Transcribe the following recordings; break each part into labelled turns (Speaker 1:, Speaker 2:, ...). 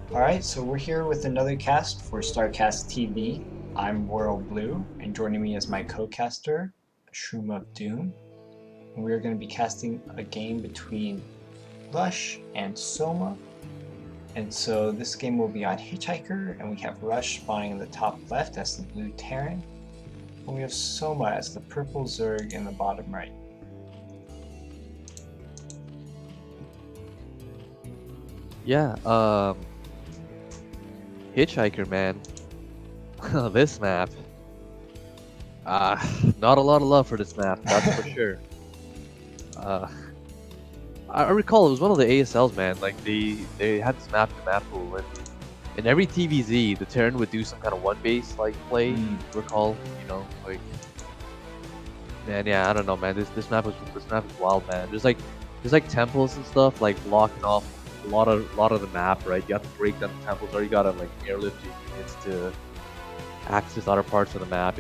Speaker 1: Alright, so we're here with another cast for StarCastTV. I'm WorldBlue, and joining me is my co-caster, Shroom of Doom. And we're going to be casting a game between Rush and Soma. And so this game will be on Hitchhiker, and we have Rush spawning in the top left as the blue Terran. And we have Soma as the purple Zerg in the bottom right.
Speaker 2: Yeah, Hitchhiker, man. This map. Not a lot of love for this map, that's for sure. I recall it was one of the ASLs, man. Like they had this map in the map pool, and in every TvZ, the Terran would do some kind of one base like play. Recall, like, man, yeah, I don't know, man. This map is wild, man. There's like temples and stuff like blocking off a lot of the map, right? You have to break down the temples, or you gotta like airlift your units to access other parts of the map.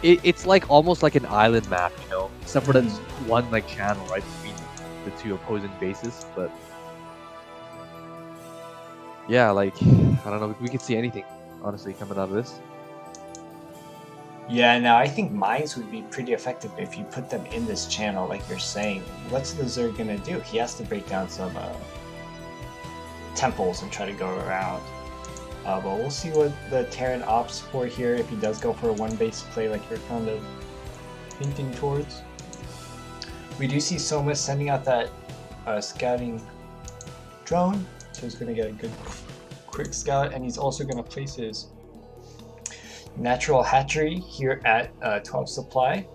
Speaker 2: It's like almost like an island map, except for that one like channel right between the two opposing bases. But yeah, like, I don't know, we could see anything honestly coming out of this.
Speaker 1: Yeah, now I think mines would be pretty effective if you put them in this channel, like you're saying. What's the Zerg gonna do? He has to break down some temples and try to go around. But we'll see what the Terran opts for here, if he does go for a one base play like you're kind of hinting towards. We do see Soma sending out that scouting drone, so he's gonna get a good quick scout, and he's also gonna place his natural hatchery here at 12 supply.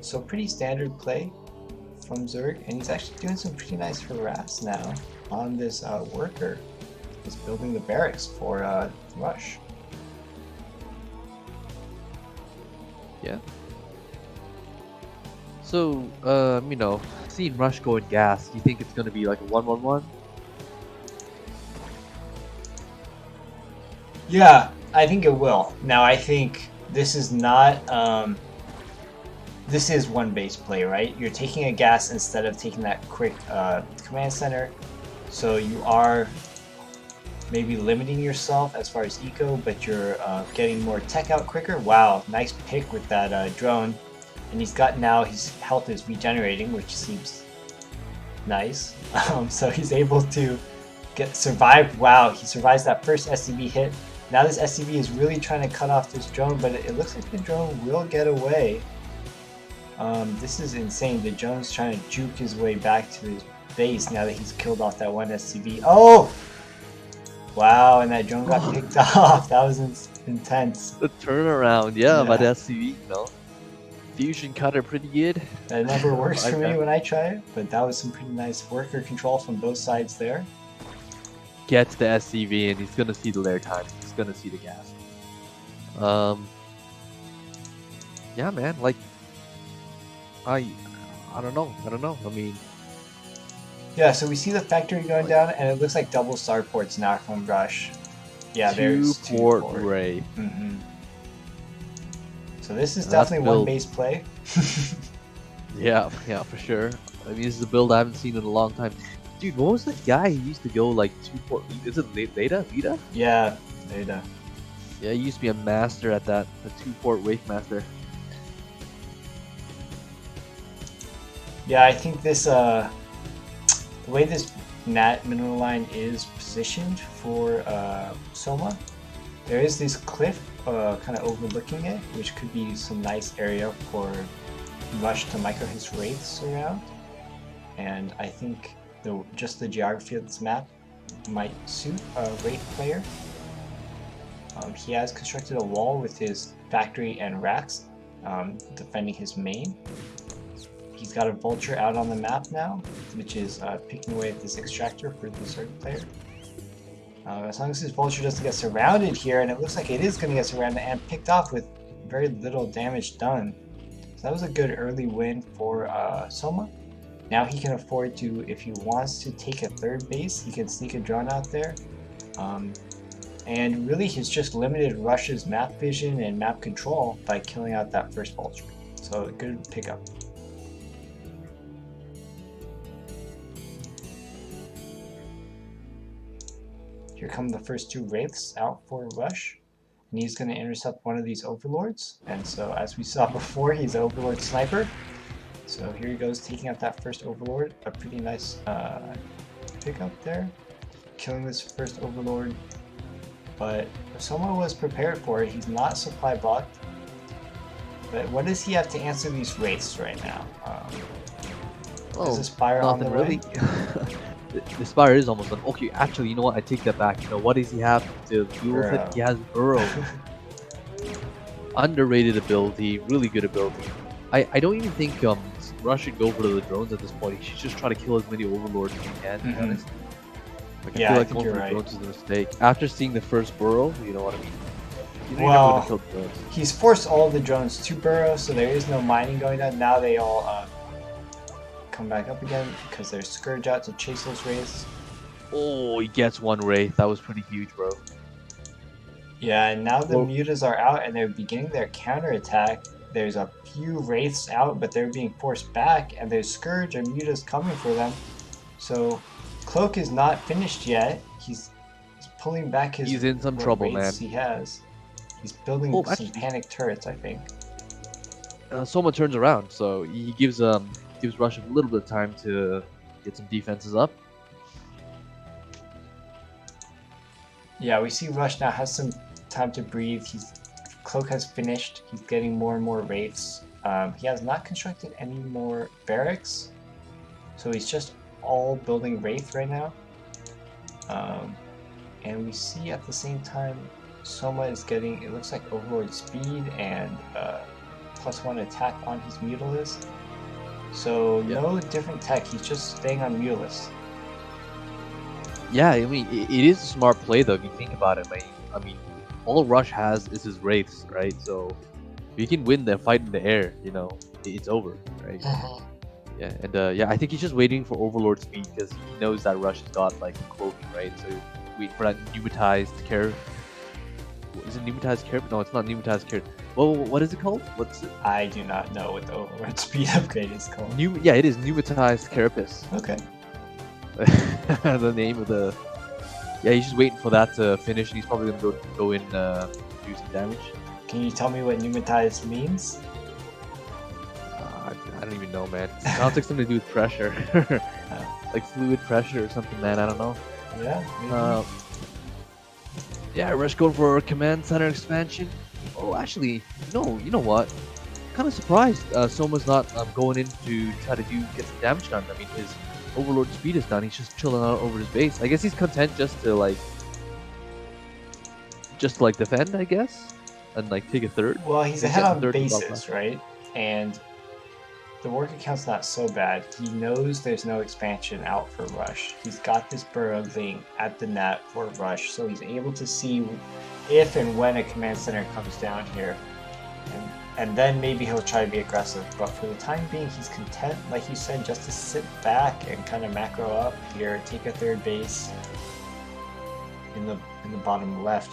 Speaker 1: So pretty standard play from Zerg, and he's actually doing some pretty nice harass now on this worker. He's building the barracks for Rush.
Speaker 2: Yeah. So, seeing Rush go in gas, do you think it's gonna be like a 1-1-1?
Speaker 1: Yeah, I think it will. Now I think this is not this is one base play, right? You're taking a gas instead of taking that quick command center, so you are maybe limiting yourself as far as eco, but you're getting more tech out quicker. Wow, nice pick with that drone. And he's got now, his health is regenerating, which seems nice. So he's able to survive. Wow, he survives that first SCV hit. Now this SCV is really trying to cut off this drone, but it looks like the drone will get away. This is insane. The drone's trying to juke his way back to his base now that he's killed off that one SCV. Oh! Wow, and that drone got picked off. That was intense.
Speaker 2: The turnaround, yeah, by the SCV, Fusion cutter pretty good.
Speaker 1: That never works for me when I try it, but that was some pretty nice worker control from both sides there.
Speaker 2: Gets the SCV, and he's gonna see the lair time. He's gonna see the gas. Yeah, man, like, I don't know. I mean,
Speaker 1: yeah, so we see the factory going down, and it looks like double starports now from Rush. Yeah, there's two
Speaker 2: port Wraith.
Speaker 1: So this is definitely one base play.
Speaker 2: Yeah, for sure. I mean, this is a build I haven't seen in a long time. Dude, what was that guy who used to go like 2-port? Is it Leda?
Speaker 1: Yeah, Leda.
Speaker 2: Yeah, he used to be a master at that, the 2-port Wraith master.
Speaker 1: Yeah, I think this the way this Nat mineral line is positioned for Soma, there is this cliff kind of overlooking it, which could be some nice area for Rush to micro his Wraiths around. And I think just the geography of this map might suit a Wraith player. He has constructed a wall with his factory and racks defending his main. He's got a vulture out on the map now, which is picking away at this extractor for the Zerg player. As long as his vulture doesn't get surrounded here, and it looks like it is going to get surrounded and picked off with very little damage done. So that was a good early win for Soma. Now he can afford to, if he wants to take a third base, he can sneak a drone out there. And really he's just limited Rush's map vision and map control by killing out that first vulture. So a good pickup. Here come the first 2 Wraiths out for Rush. And he's going to intercept one of these Overlords. And so as we saw before, he's an Overlord Sniper. So here he goes, taking out that first Overlord. A pretty nice pickup there. Killing this first Overlord. But Soma was prepared for it. He's not supply blocked. But what does he have to answer these Wraiths right now? Is the Spire on the way?
Speaker 2: The Spire is almost done. Okay, actually, you know what? I take that back. You know, what does he have to do with it? He has Burrow. Underrated ability, really good ability. I don't even think Rush should go for the drones at this point. He should just try to kill as many Overlords as he can, to be honest. Like,
Speaker 1: Yeah,
Speaker 2: I feel like going for the drones is a mistake. After seeing the first Burrow, you know what I mean?
Speaker 1: Well, he's forced all the drones to burrow, so there is no mining going on. Now they all come back up again because there's Scourge out to chase those Wraiths.
Speaker 2: Oh, he gets one Wraith. That was pretty huge, bro.
Speaker 1: Yeah, and now the Mutas are out and they're beginning their counterattack. There's a few Wraiths out, but they're being forced back, and there's Scourge and Mutas coming for them. So Cloak is not finished yet. He's pulling back his
Speaker 2: He's in some trouble, man.
Speaker 1: He has. He's building some panic turrets, I think.
Speaker 2: Soma turns around, so he gives Rush a little bit of time to get some defenses up.
Speaker 1: Yeah, we see Rush now has some time to breathe. Cloak has finished. He's getting more and more Wraiths. He has not constructed any more barracks, so he's just all building Wraith right now. And we see at the same time Soma is getting, it looks like, Overlord speed and +1 attack on his Mutalisk. So no different tech, he's just staying on Mutalisk.
Speaker 2: Yeah, I mean, it is a smart play though if you think about it. I mean, all Rush has is his Wraiths, right? So if you can win the fight in the air, you know, it's over, right? Yeah, and yeah, I think he's just waiting for Overlord speed because he knows that Rush has got like cloaking, right? So wait for that pneumatized care. Is it pneumatized care? No, it's not pneumatized care. Well, what is it called? What's it?
Speaker 1: I do not know what the Overlord speed upgrade is called.
Speaker 2: Yeah, it is pneumatized carapace.
Speaker 1: Okay.
Speaker 2: The name of the... Yeah, he's just waiting for that to finish, and he's probably gonna go in do some damage.
Speaker 1: Can you tell me what pneumatized means?
Speaker 2: I don't even know, man. It sounds like something to do with pressure. Like fluid pressure or something, man. I don't know.
Speaker 1: Yeah, maybe.
Speaker 2: Yeah, Rush going for a command center expansion. Oh, actually, no. You know what? Kind of surprised Soma's not going in to try to get some damage done. I mean, his Overlord speed is done. He's just chilling out over his base. I guess he's content just to defend, I guess, and like take a third.
Speaker 1: Well, he's ahead on bases, right? And the work account's not so bad. He knows there's no expansion out for Rush. He's got this burrowing at the net for Rush, so he's able to see if and when a command center comes down here. And then maybe he'll try to be aggressive. But for the time being, he's content, like you said, just to sit back and kind of macro up here, take a third base in the bottom left.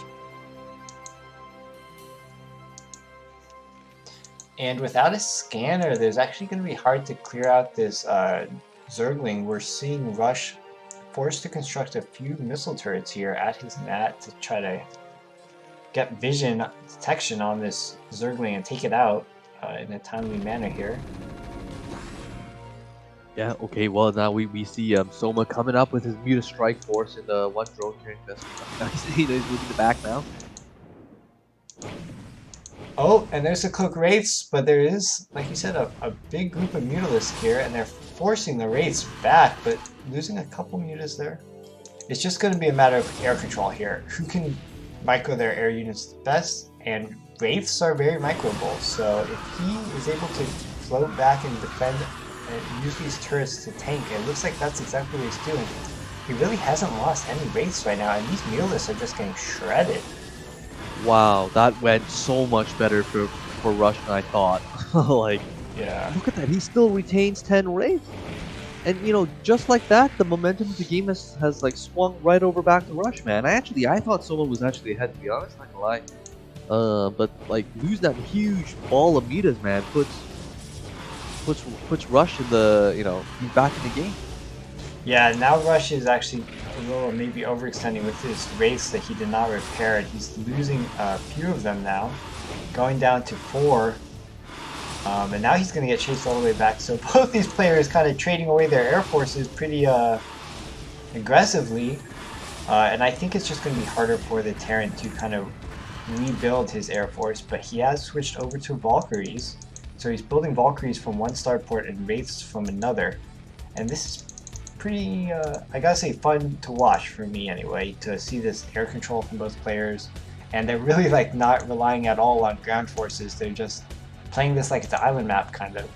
Speaker 1: And without a scanner, there's actually going to be hard to clear out this Zergling. We're seeing Rush forced to construct a few missile turrets here at his mat to try to get vision detection on this Zergling and take it out in a timely manner here.
Speaker 2: Yeah, okay, well now we see Soma coming up with his Muta Strike Force in the one drone here investment. He's moving the back now.
Speaker 1: Oh, and there's the Cloak Wraiths, but there is, like you said, a big group of Mutalisks here, and they're forcing the Wraiths back, but losing a couple Mutas there. It's just going to be a matter of air control here. Who can micro their air units the best? And Wraiths are very microable, so if he is able to float back and defend and use these turrets to tank, it looks like that's exactly what he's doing. He really hasn't lost any Wraiths right now, and these Mutalisks are just getting shredded.
Speaker 2: Wow, that went so much better for Rush than I thought. Like,
Speaker 1: yeah.
Speaker 2: Look at that, he still retains 10 Wraiths. And you know, just like that, the momentum of the game has like swung right over back to Rush, man. I thought Soma was actually ahead, to be honest, not gonna lie. But like lose that huge ball of meters, man, puts Rush in the, you know, he's back in the game.
Speaker 1: Yeah, now Rush is actually a little maybe overextending with his Wraiths that he did not repair. And he's losing a few of them now, going down to 4. And now he's going to get chased all the way back. So both these players kind of trading away their air forces pretty aggressively. And I think it's just going to be harder for the Terran to kind of rebuild his air force. But he has switched over to Valkyries. So he's building Valkyries from one starport and Wraiths from another. And this is pretty, I gotta say, fun to watch for me anyway, to see this air control from both players. And they're really like not relying at all on ground forces. They're just playing this like it's an island map kind of.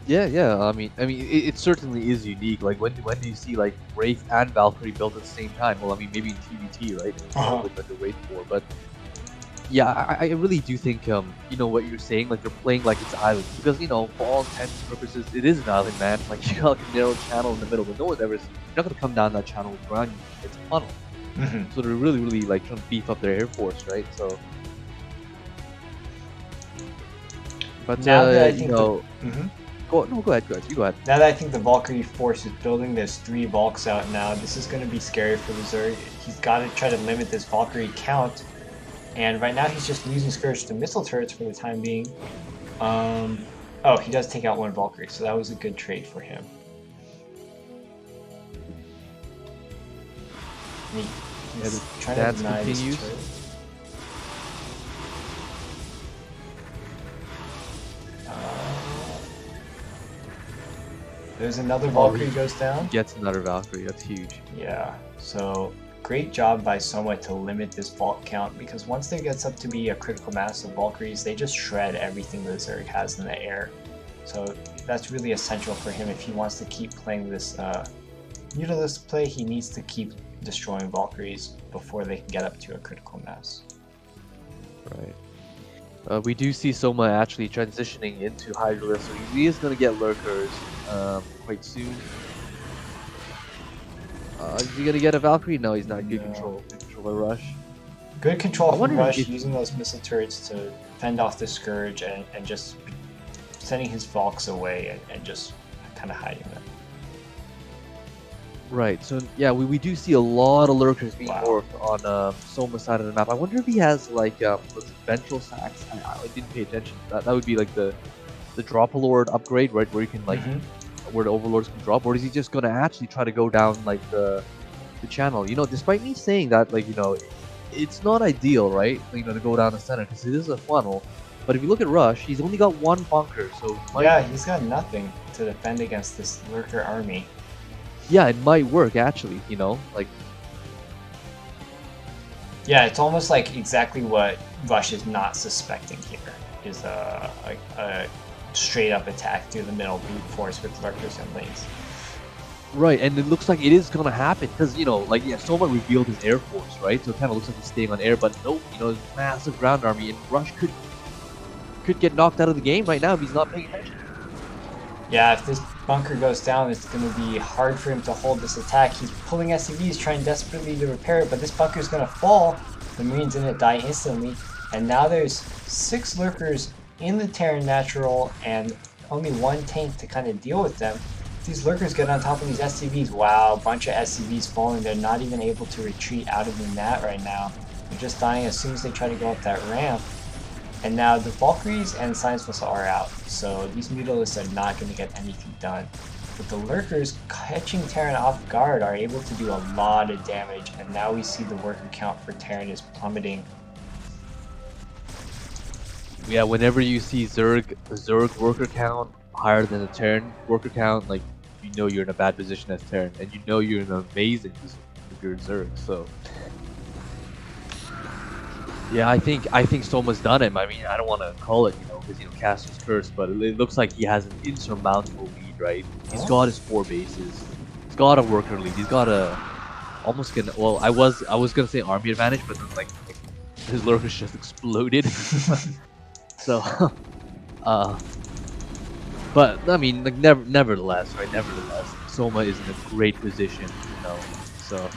Speaker 2: Yeah. I mean, it certainly is unique. Like when do you see like Wraith and Valkyrie built at the same time? Well, I mean, maybe in TvT, right? With like the Wraith 4, but yeah, I really do think you know what you're saying. Like they're playing like it's island because you know for all intents and purposes it is an island, man. Like you got like a narrow channel in the middle, but no one's ever. You're not gonna come down that channel with ground. It's a funnel. So they're really like trying to beef up their air force, right? So. But
Speaker 1: now that I
Speaker 2: you
Speaker 1: think
Speaker 2: know, go ahead. You go ahead.
Speaker 1: Now that I think the Valkyrie force is building this 3 Valks out now, this is going to be scary for the Zerg. He's got to try to limit this Valkyrie count, and right now he's just losing Scourge to missile turrets for the time being. Oh, he does take out 1 Valkyrie, so that was a good trade for him. He's trying to deny this turret. There's another Valkyrie goes down.
Speaker 2: Gets another Valkyrie, that's huge.
Speaker 1: Yeah, so great job by Soma to limit this Valk count, because once there gets up to be a critical mass of Valkyries, they just shred everything the Zerg has in the air. So that's really essential for him if he wants to keep playing this Mutalist play. He needs to keep destroying Valkyries before they can get up to a critical mass.
Speaker 2: Right. We do see Soma actually transitioning into Hydra, so he is going to get Lurkers quite soon. Is he going to get a Valkyrie? No, he's not. Good control. Good control of Rush.
Speaker 1: Good control from Rush, using those missile turrets to fend off the Scourge and just sending his Valks away and just kind of hiding them.
Speaker 2: Right, so yeah, we do see a lot of Lurkers being morphed on Soma's side of the map. I wonder if he has like ventral sacks. I didn't pay attention. That would be like the Drop-a-Lord upgrade, right? Where you can like where the Overlords can drop, or is he just gonna actually try to go down like the channel? You know, despite me saying that, like, you know, it's not ideal, right? You know, to go down the center because it is a funnel. But if you look at Rush, he's only got 1 bunker, so
Speaker 1: yeah, he's got nothing to defend against this Lurker army.
Speaker 2: Yeah, it might work actually, you know, like.
Speaker 1: Yeah, it's almost like exactly what Rush is not suspecting here is a straight up attack through the middle brute force with Lurkers and lanes.
Speaker 2: Right, and it looks like it is gonna happen because, you know, like, yeah, Soma revealed his air force, right? So it kind of looks like he's staying on air, but nope, you know, there's a massive ground army, and Rush could get knocked out of the game right now if he's not paying attention.
Speaker 1: Yeah, if this bunker goes down, it's going to be hard for him to hold this attack. He's pulling SCVs, trying desperately to repair it, but this bunker is going to fall. The Marines in it die instantly, and now there's 6 Lurkers in the Terran Natural and only 1 tank to kind of deal with them. These Lurkers get on top of these SCVs. Wow, a bunch of SCVs falling. They're not even able to retreat out of the mat right now. They're just dying as soon as they try to go up that ramp. And now the Valkyries and Science Vessel are out, so these Mutalists are not going to get anything done. But the Lurkers, catching Terran off guard, are able to do a lot of damage, and now we see the worker count for Terran is plummeting.
Speaker 2: Yeah, whenever you see Zerg worker count higher than the Terran worker count, like, you know you're in a bad position as Terran, and you know you're in an amazing position if you're Zerg, so. Yeah, I think Soma's done him. I mean, I don't want to call it, you know, because, you know, Castor's cursed, but it looks like he has an insurmountable lead, right? He's got his 4 bases. He's got a worker lead. He's got a almost gonna. Well, I was gonna say army advantage, but then like his lurkers just exploded. So, but I mean, like nevertheless, right? Nevertheless, Soma is in a great position, you know. So.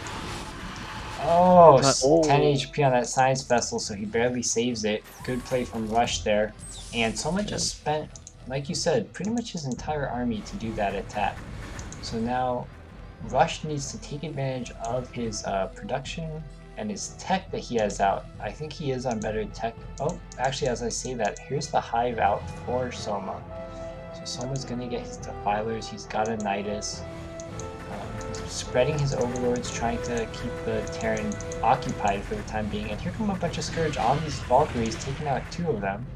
Speaker 1: Oh, 10 HP on that Science Vessel, so he barely saves it. Good play from Rush there. And Soma just spent, like you said, pretty much his entire army to do that attack. So now Rush needs to take advantage of his production and his tech that he has out. I think he is on better tech. Oh, actually, as I say that, here's the hive out for Soma. So Soma's gonna get his defilers. He's got a Nidus. He's spreading his overlords, trying to keep the Terran occupied for the time being. And here come a bunch of Scourge on these Valkyries, taking out 2 of them.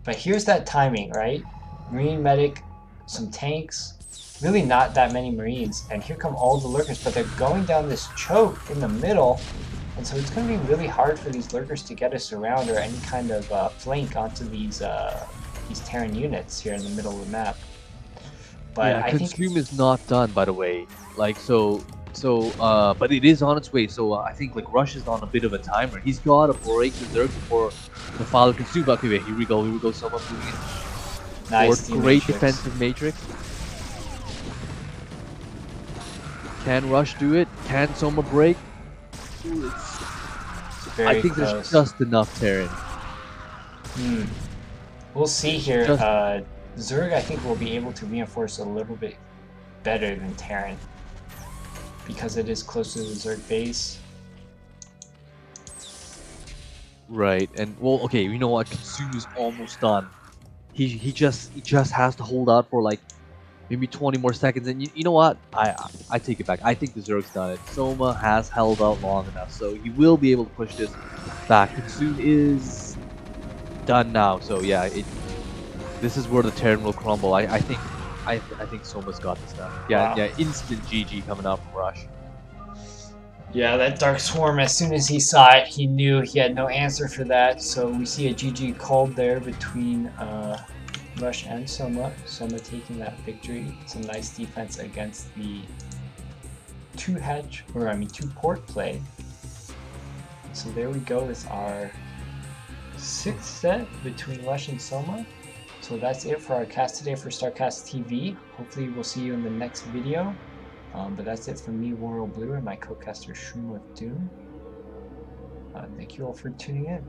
Speaker 1: But here's that timing, right? Marine medic, some tanks, really not that many Marines. And here come all the Lurkers, but they're going down this choke in the middle. And so it's going to be really hard for these Lurkers to get us around or any kind of flank onto these Terran units here in the middle of the map. But
Speaker 2: yeah,
Speaker 1: I think
Speaker 2: Consume is not done, by the way. Like, but it is on its way. So I think like Rush is on a bit of a timer. He's got to break the Zerg before the Father Consume. Okay, wait, here we go. Soma moving in.
Speaker 1: nice
Speaker 2: Great defensive matrix. Can Rush do it? Can Soma break? I think
Speaker 1: close.
Speaker 2: There's just enough Terran.
Speaker 1: We'll see here. Zerg, I think, will be able to reinforce a little bit better than Terran because it is close to the Zerg base.
Speaker 2: Right, and well, okay, you know what? Consume is almost done. He just has to hold out for like maybe 20 more seconds, and you know what? I take it back. I think the Zerg's done it. Soma has held out long enough, so he will be able to push this back. Consume is done now, so yeah, this is where the Terran will crumble. I think Soma's got this now. Yeah,
Speaker 1: Wow.
Speaker 2: yeah, instant GG coming out from Rush.
Speaker 1: Yeah, that Dark Swarm, as soon as he saw it, he knew he had no answer for that. So we see a GG called there between Rush and Soma. Soma taking that victory. Some nice defense against the 2 port play. So there we go with our 6th set between Rush and Soma. So that's it for our cast today for StarCastTV. Hopefully we'll see you in the next video. But that's it from me, WarRoyalBlue, and my co-caster Shroom with Doom. Thank you all for tuning in.